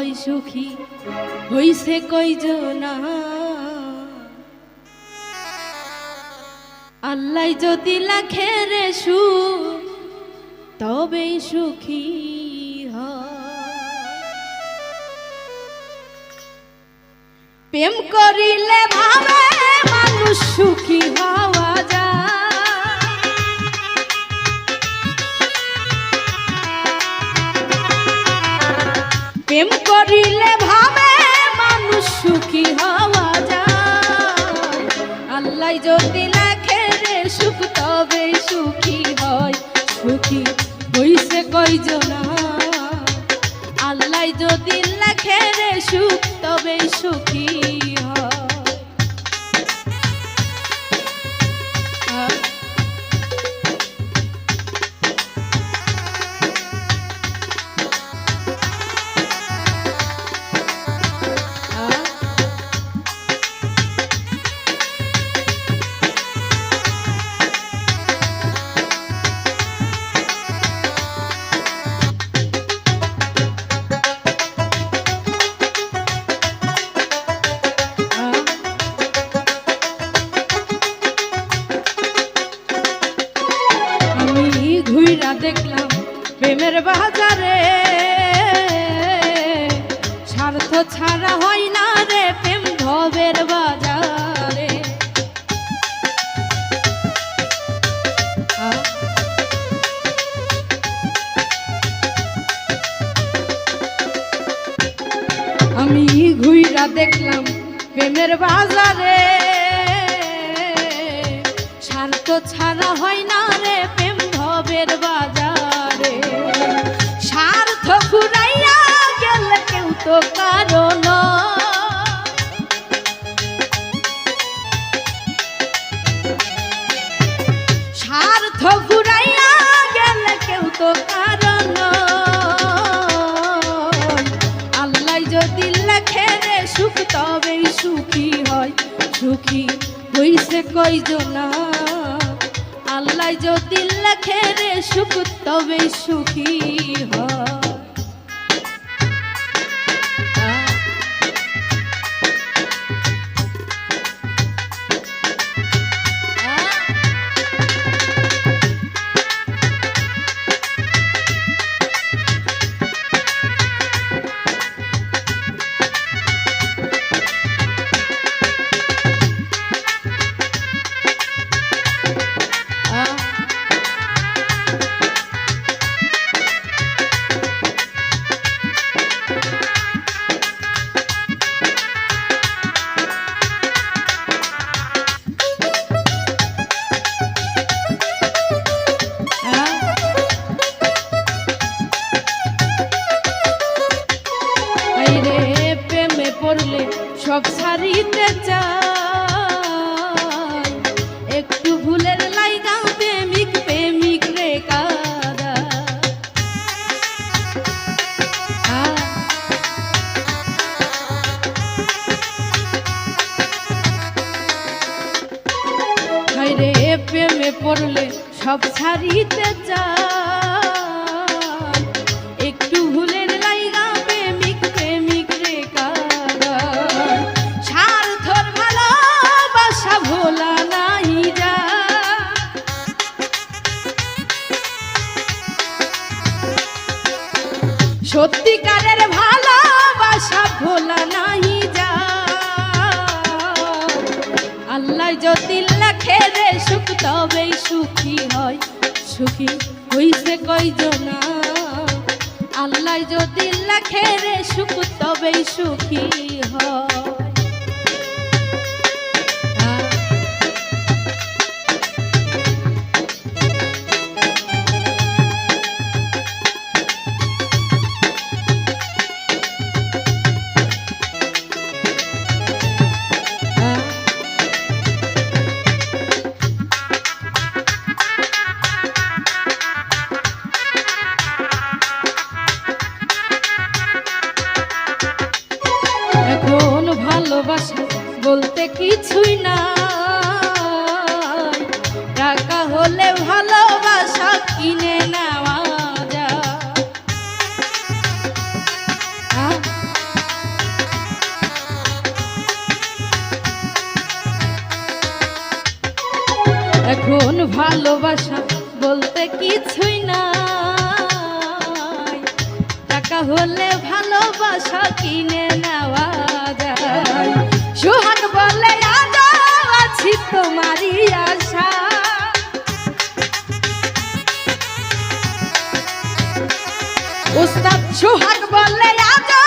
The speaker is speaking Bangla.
হয় সুখী হইছে কয়জনা আল্লাহ যদি লাখে রে সুখ তবেই সুখী প্রেম করিলে ভাবে মানুষ সুখী হওয়া যায় প্রেম করিলে ভাবে মানুষ সুখী হওয়া যায় আল্লাহ যদি লেখে রে সুখ তবে সুখী হয় সুখী হইছে কয়জনা আল্লাহ যদি লেখে রে সুখ তবে সুখী দেখলাম প্রেমের বাজারে স্বার্থ ছাড়া হয় না রে প্রেম ভবের বাজারে আমি ঘুইরা দেখলাম প্রেমের বাজারে স্বার্থ ছাড়া হয় না রে প্রেম ভবের বাজারে স্বার্থ ফুরাইয়া গেলে কেউ তো কারণ স্বার্থ ফুরাইয়া গেলে কেউ তো কারণ আল্লাহ যদি লেখে রে সুখ তবেই সুখী হয় সুখী হইছে কয়জনা আল্লাহ যদি লেখে রে সুখ তবে সুখী হয় সব ছাড়িতে চাই একটু ভুলের লাইগা প্রেমিক প্রেমিক রে কাদা হায়রে প্রেমে পড়লে সব ছাড়িতে চাই একটু ভুলের লাইগা প্রেমিক প্রেমিক রে কাদা ভোলা নাই যা সত্যিকারের ভালোবাসা ভোলা নাই যা আল্লাহ যদি লেখে রে সুখ তবেই সুখী হয় সুখী হইছে কয়জনা আল্লাহ যদি লেখে রে সুখ তবেই সুখী হয় ভালোবাসা বলতে কিছুই না টাকা হলে ভালোবাসা কিনে নেওয়া যায় ভালোবাসা বলতে কিছুই নাই, টাকা হলে ভালোবাসা কিনে নেওয়া যায়। সোহাগ বলে আজও আছি তোমারই আশা, উস্তাদ সোহাগ বলে আজও